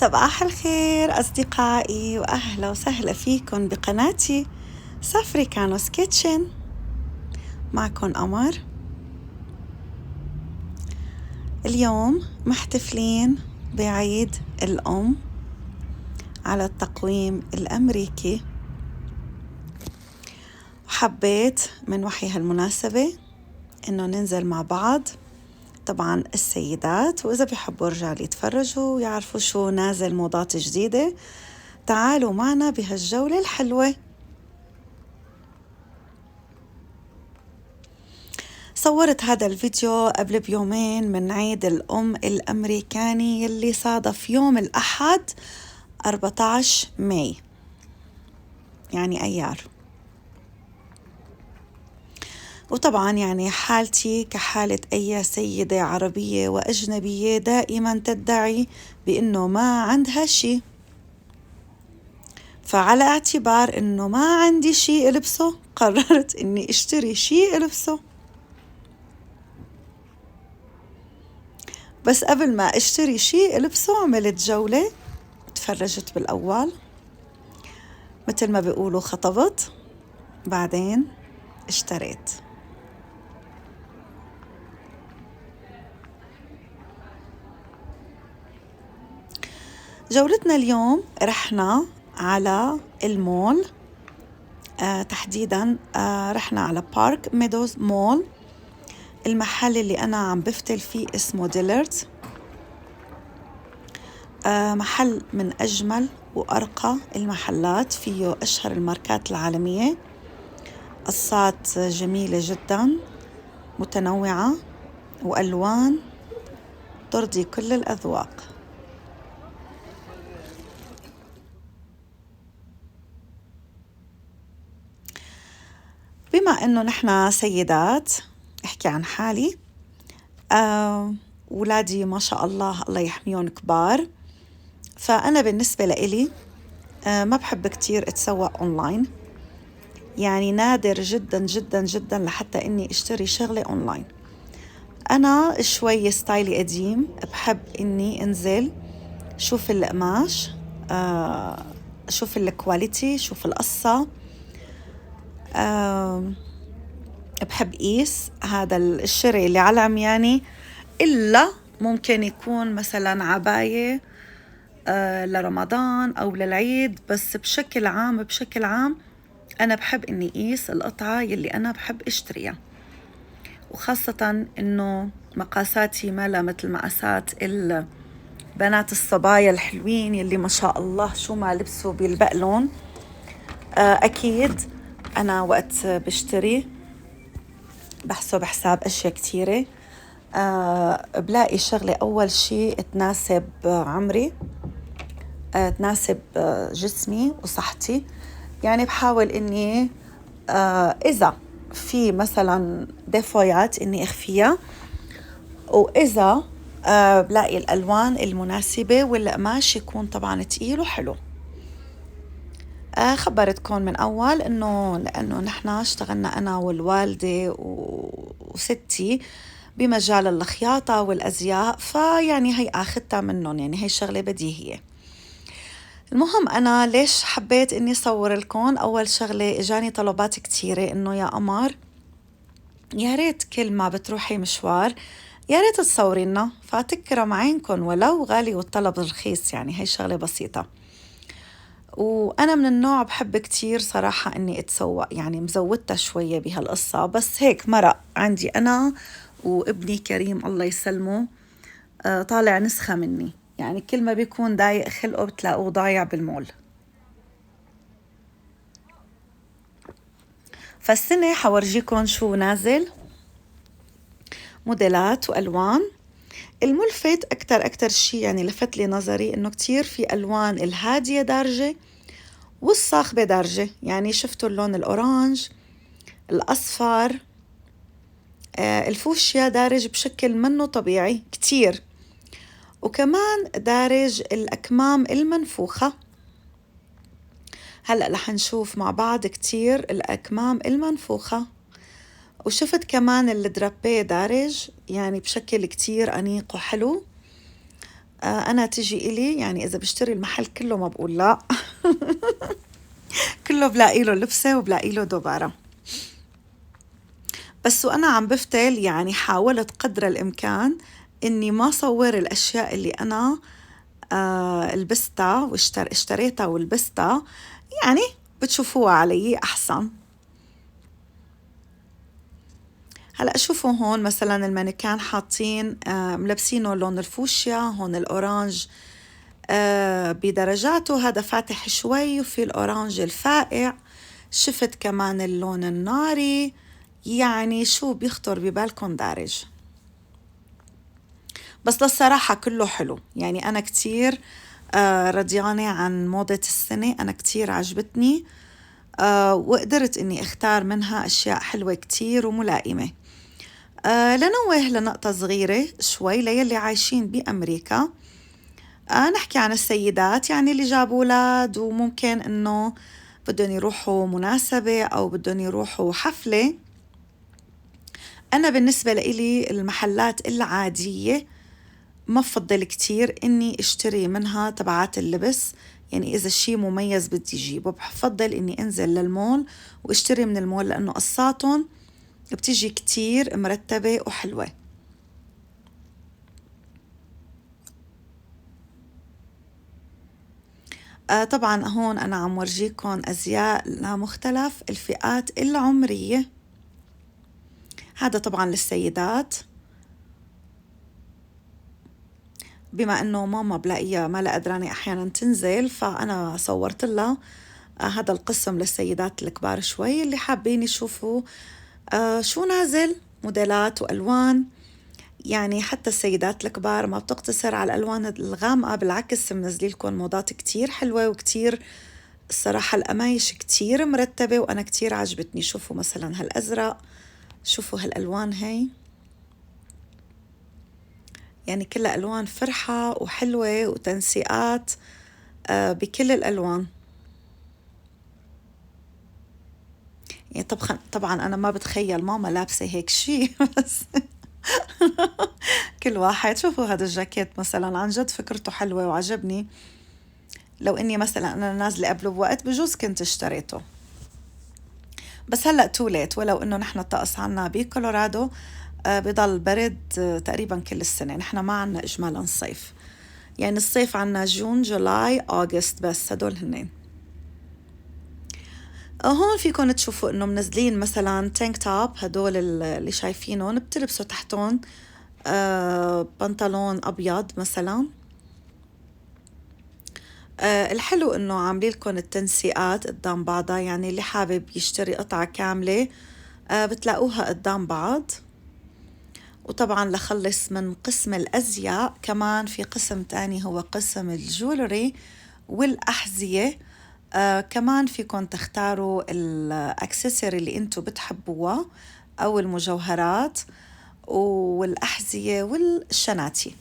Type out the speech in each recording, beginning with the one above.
صباح الخير أصدقائي، وأهلا وسهلا فيكم بقناتي سافريكانوس كيتشن. معكم قمر. اليوم محتفلين بعيد الأم على التقويم الأمريكي، وحبيت من وحي هالمناسبة إنه ننزل مع بعض، طبعا السيدات، وإذا بيحبوا الرجال يتفرجوا ويعرفوا شو نازل موضات جديدة، تعالوا معنا بهالجولة الحلوة. صورت هذا الفيديو قبل بيومين من عيد الأم الأمريكاني يلي صادف يوم الأحد 14 ماي، يعني أيار. وطبعا يعني حالتي كحالة أي سيدة عربية وأجنبية دائما تدعي بأنه ما عندها شي، فعلى اعتبار أنه ما عندي شي ألبسه قررت أني أشتري شي ألبسه. بس قبل ما أشتري شي ألبسه عملت جولة، تفرجت بالأول مثل ما بيقولوا خطبت، بعدين اشتريت. جولتنا اليوم رحنا على المول، تحديدا رحنا على بارك ميدوز مول. المحل اللي أنا عم بفتل فيه اسمه ديلردز، محل من أجمل وأرقى المحلات، فيه أشهر الماركات العالمية، قصات جميلة جدا متنوعة وألوان ترضي كل الأذواق. بما أنه نحن سيدات، أحكي عن حالي، ولادي ما شاء الله الله يحميهم كبار، فأنا بالنسبة لإلي ما بحب كتير أتسوق أونلاين، يعني نادر جدا جدا جدا لحتى إني أشتري شغلة أونلاين. أنا شوي ستايلي قديم، بحب إني أنزل شوف القماش، شوف الكواليتي، شوف القصة، بحب قيس هذا الشري اللي على عمياني، إلا ممكن يكون مثلا عباية لرمضان أو للعيد، بس بشكل عام أنا بحب إني قيس القطعة يلي أنا بحب أشتريها، وخاصة إنه مقاساتي ما لا مثل مقاسات البنات الصبايا الحلوين يلي ما شاء الله شو ما لبسوا بيلبقلون. أكيد أنا وقت بشتري بحسب حساب أشياء كتيرة، بلاقي شغلة أول شيء تناسب عمري، تناسب جسمي وصحتي، يعني بحاول إني إذا في مثلا ديفويات إني أخفيها، وإذا بلاقي الألوان المناسبة والقماش يكون طبعا تقيل وحلو. خبرتكم من أول إنه لأنه نحن اشتغلنا أنا والوالدة وستي بمجال الخياطة والأزياء، فيعني هي أخذتها منهم، يعني هي شغلة بديهية. المهم أنا ليش حبيت إني صور لكم؟ أول شغلة إجاني طلبات كتيرة إنه يا قمر يا ريت كل ما بتروحي مشوار يا ريت تصوري لنا، فتكرم عينكم ولو غالي والطلب رخيص، يعني هي شغلة بسيطة. وأنا من النوع بحب كتير صراحة إني أتسوق، يعني مزودتها شوية بهالقصة، بس هيك مرق عندي أنا وابني كريم الله يسلمه، طالع نسخة مني، يعني كل ما بيكون ضايق خلقه بتلاقوه ضايع بالمول. فالسنة حورجيكم شو نازل، موديلات وألوان. الملفت أكتر شي يعني لفت لي نظري إنه كتير في ألوان الهادية دارجة والصاخبة دارجة، يعني شفتوا اللون الأورانج، الأصفر، الفوشيا دارج بشكل منه طبيعي كتير، وكمان دارج الأكمام المنفوخة. هلأ رح نشوف مع بعض كتير الأكمام المنفوخة، وشفت كمان الدرابيه دارج يعني بشكل كتير أنيق وحلو. أنا تجي إلي يعني إذا بشتري المحل كله ما بقول لا. كله بلاقي له لبسة وبلاقي له دبارة. بس وأنا عم بفتل يعني حاولت قدر الإمكان إني ما صور الأشياء اللي أنا لبستها اشتريتها ولبستها، يعني بتشوفوها علي أحسن. هلأ شوفوا هون مثلا المانيكان حاطين ملبسينه لون الفوشيا، هون الأورانج بدرجاته، هذا فاتح شوي وفي الأورانج الفائع، شفت كمان اللون الناري، يعني شو بيخطر ببالكم دارج. بس للصراحة كله حلو، يعني أنا كتير رضيانة عن موضة السنة، أنا كتير عجبتني وقدرت إني اختار منها أشياء حلوة كتير وملائمة. لنوه لنقطة صغيرة شوي ليلي عايشين بأمريكا، نحكي عن السيدات يعني اللي جابوا أولاد وممكن إنه بدهم يروحوا مناسبة أو بدهم يروحوا حفلة. أنا بالنسبة لإلي المحلات العادية ما بفضل كتير إني اشتري منها تبعات اللبس، يعني إذا شي مميز بدي جيبه بفضل إني أنزل للمول واشتري من المول، لأنه قصاتهم بتيجي كتير مرتبة وحلوة. طبعا هون أنا عم ورجيكم أزياء لمختلف الفئات العمرية، هذا طبعا للسيدات، بما أنه ماما بلاقيها ما لا قدرانة أحيانا تنزل فأنا صورت لها هذا القسم للسيدات الكبار شوي اللي حابين يشوفوا شو نازل موديلات وألوان. يعني حتى السيدات الكبار ما بتقتصر على الألوان الغامقة، بالعكس منزلي لكم موضات كتير حلوة وكتير الصراحة القمايش كتير مرتبة وأنا كتير عجبتني. شوفوا مثلا هالأزرق، شوفوا هالألوان هاي، يعني كلها ألوان فرحة وحلوة وتنسيقات بكل الألوان. يعني طبعا أنا ما بتخيل ماما لابسة هيك شي بس كل واحد. شوفوا هذا الجاكيت مثلا عن جد فكرته حلوة وعجبني، لو إني مثلا أنا نازلة قبله بوقت بجوز كنت اشتريته، بس هلأ توليت. ولو إنه نحن الطقس عنا بكولورادو بضل برد تقريبا كل السنة، نحن ما عنا إجمالا صيف، يعني الصيف عنا جون جولاي أغسطس بس، هدول هنين. هون فيكم تشوفوا إنه منزلين مثلا تانك توب، هدول اللي شايفينهم بتلبسوا تحتهم بنطلون أبيض مثلا. الحلو إنه عاملين لكم التنسيقات قدام بعضها، يعني اللي حابب يشتري قطعة كاملة بتلاقوها قدام بعض. وطبعا لخلص من قسم الأزياء كمان في قسم تاني هو قسم الجولري والأحذية. كمان فيكم تختاروا الأكسسوري اللي انتو بتحبوها أو المجوهرات والأحذية والشناتي.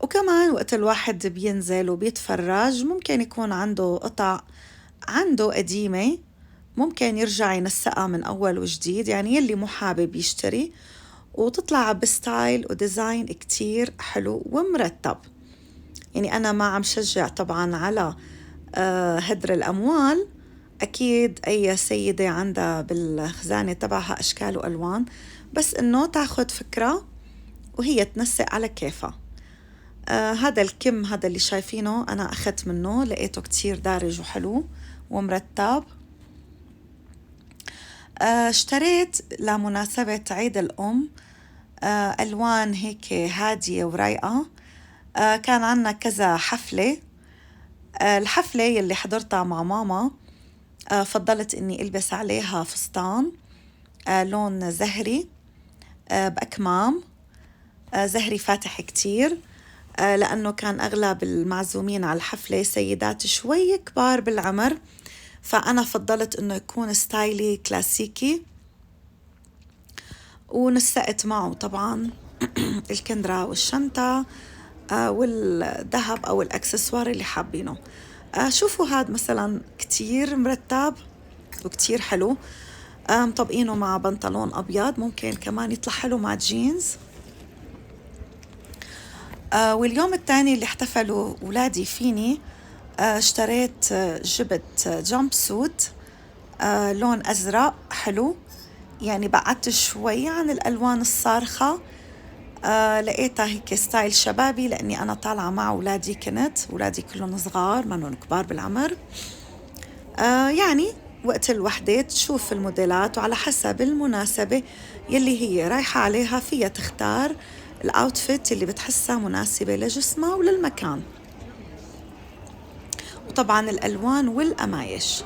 وكمان وقت الواحد بينزل وبيتفرج ممكن يكون عنده قطع عنده قديمة ممكن يرجع ينسقها من أول وجديد، يعني يلي مو حابب يشتري وتطلع بستايل وديزاين كتير حلو ومرتب. يعني أنا ما عم شجع طبعا على هدر الأموال، أكيد أي سيدة عندها بالخزانة تبعها أشكال وألوان، بس إنه تاخد فكرة وهي تنسق على كيفها. هذا الكم هذا اللي شايفينه أنا أخذت منه، لقيته كتير دارج وحلو ومرتب. اشتريت لمناسبة عيد الأم ألوان هيك هادية ورايقة. كان عنا كذا حفلة، الحفلة يلي حضرتها مع ماما فضلت إني ألبس عليها فستان لون زهري بأكمام زهري فاتح كتير، لأنه كان أغلب المعزومين على الحفلة سيدات شوي كبار بالعمر، فأنا فضلت إنه يكون ستايلي كلاسيكي. ونسقت معه طبعا الكندرة والشنطة والذهب أو الأكسسوار اللي حابينه. شوفوا هاد مثلا كتير مرتب وكتير حلو، مطبقينه مع بنطلون أبيض، ممكن كمان يطلع حلو مع جينز. واليوم الثاني اللي احتفلوا أولادي فيني اشتريت جبت جامب سوت لون أزرق حلو، يعني بعدت شوي عن الألوان الصارخة. لقيتها هيك ستايل شبابي لأني أنا طالعة مع أولادي، كنت أولادي كلهم صغار منهم كبار بالعمر. يعني وقت الوحدة تشوف الموديلات وعلى حسب المناسبة يلي هي رايحة عليها فيها تختار الأوتفيت اللي بتحسها مناسبة لجسمها وللمكان، وطبعا الألوان والقمايش.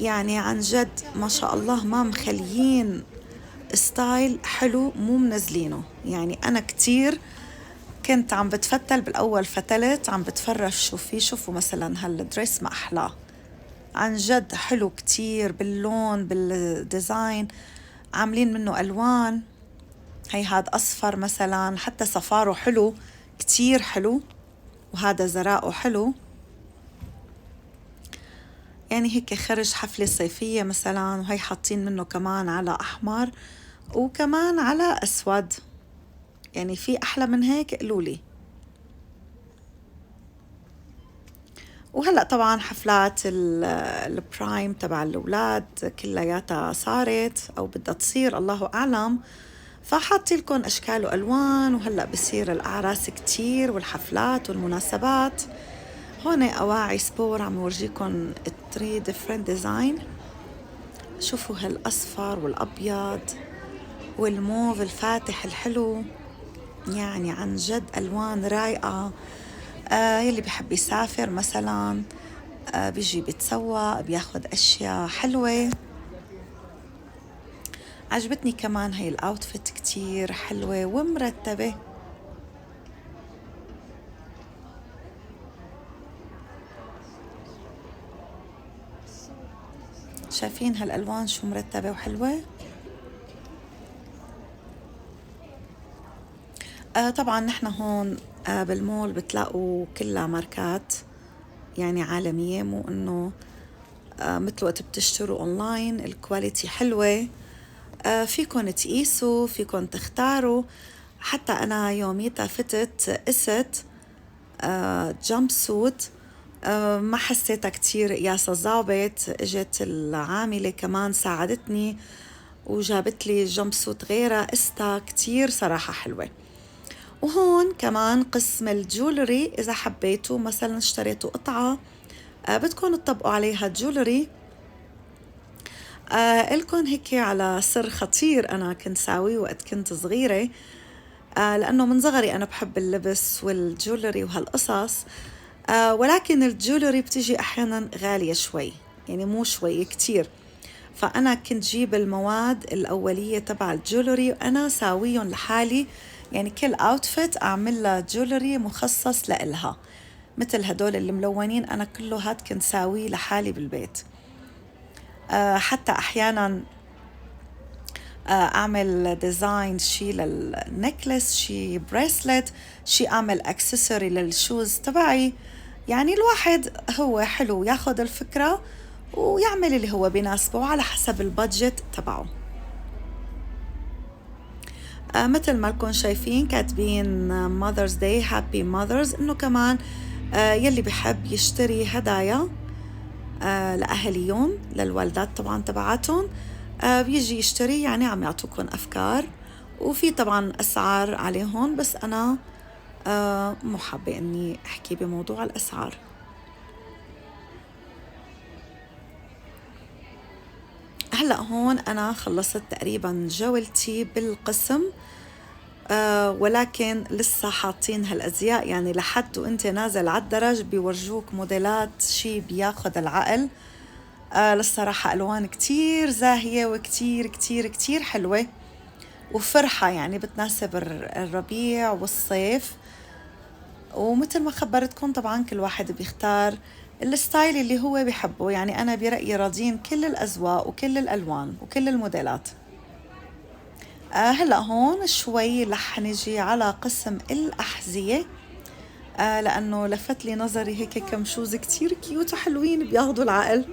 يعني عن جد ما شاء الله ما مخليين ستايل حلو، مو منزلينه. يعني أنا كتير كنت عم بتفتل بالأول، فتلت عم بتفرج شو في، شوفوا مثلا هالدريس ما أحلاه، عن جد حلو كتير باللون بالديزاين، عاملين منه ألوان. هي هاد أصفر مثلا، حتى صفاره حلو كتير حلو، وهذا زراءه حلو. يعني هيك خرج حفلة صيفية مثلا، وهي حاطين منه كمان على أحمر وكمان على أسود. يعني في أحلى من هيك قلولي. وهلأ طبعا حفلات البرايم تبع الأولاد كلياتها صارت أو بدها تصير، الله أعلم. فحاطي لكم أشكال وألوان، وهلأ بصير الأعراس كتير والحفلات والمناسبات. هون أواعي سبور عم ورجيكم 3 different design. شوفوا هالأصفر والأبيض والموف الفاتح الحلو، يعني عن جد ألوان رايقة. يلي بيحب يسافر مثلا بيجي بيتسوق بياخد أشياء حلوة. عجبتني كمان هاي الأوتفيت كتير حلوة ومرتبة. شايفين هالألوان شو مرتبة وحلوة. طبعا نحن هون بالمول بتلاقوا كلها ماركات يعني عالمية، مو انه مثل وقت بتشتروا اونلاين. الكواليتي حلوة، فيكن تقيسوا، فيكن تختاروا. حتى انا يوميتها فتت قست جامب سوت، ما حسيتها كتير قياسها ظابط. اجت العاملة كمان ساعدتني وجابت لي جامب سوت غيرها، قستها كتير صراحة حلوة. وهون كمان قسم الجولري، إذا حبيتوا مثلا اشتريتوا قطعة بدكم تطبقوا عليها جولري. إلكن هيك على سر خطير أنا كنت ساويه وقت كنت صغيرة، لأنه من صغري أنا بحب اللبس والجولري وهالقصص. ولكن الجولري بتيجي أحيانا غالية شوي، يعني مو شوي كتير. فأنا كنت جيب المواد الأولية تبع الجولري وأنا ساويهم لحالي. يعني كل أوتفيت أعمل لها جولري مخصص لإلها، مثل هدول اللي ملونين أنا كله هاد كنت ساويه لحالي بالبيت. حتى أحيانا أعمل ديزاين شي للنكلس، شي بريسلت، شي أعمل أكسسوري للشوز تبعي. يعني الواحد هو حلو ياخد الفكرة ويعمل اللي هو بيناسبه على حسب البادجت تبعه. مثل ما لكم شايفين كاتبين Mother's Day Happy Mothers، إنه كمان يلي بحب يشتري هدايا لأهليهم للوالدات طبعا تبعاتهم بيجي يشتري، يعني عم يعطوكم أفكار. وفي طبعا أسعار عليهم، بس أنا مو حابة إني أحكي بموضوع الأسعار. هلأ هون أنا خلصت تقريبا جولتي بالقسم، ولكن لسه حاطين هالأزياء. يعني لحد وانت نازل على الدرج بيورجوك موديلات شي بياخد العقل. للصراحة ألوان كتير زاهية وكتير كتير كتير حلوة وفرحة، يعني بتناسب الربيع والصيف. ومثل ما خبرتكم طبعا كل واحد بيختار الستايل اللي هو بيحبه. يعني أنا برأيي راضين كل الأذواق وكل الألوان وكل الموديلات. هلأ هون شوي رح نجي على قسم الأحذية، لأنه لفت لي نظري هيك كم شوز كتير كيوت وحلوين بياخدوا العقل.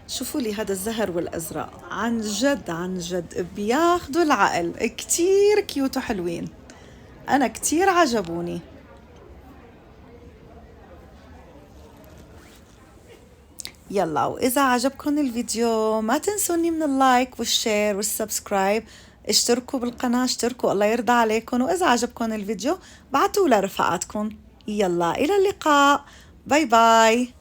شوفوا لي هذا الزهر والأزرق، عن جد عن جد بياخدوا العقل، كتير كيوت وحلوين، أنا كتير عجبوني. يلا، وإذا عجبكم الفيديو ما تنسوني من اللايك والشير والسبسكرايب، اشتركوا بالقناة، اشتركوا، الله يرضى عليكم. وإذا عجبكم الفيديو بعتوا لرفقاتكم. يلا، إلى اللقاء، باي باي.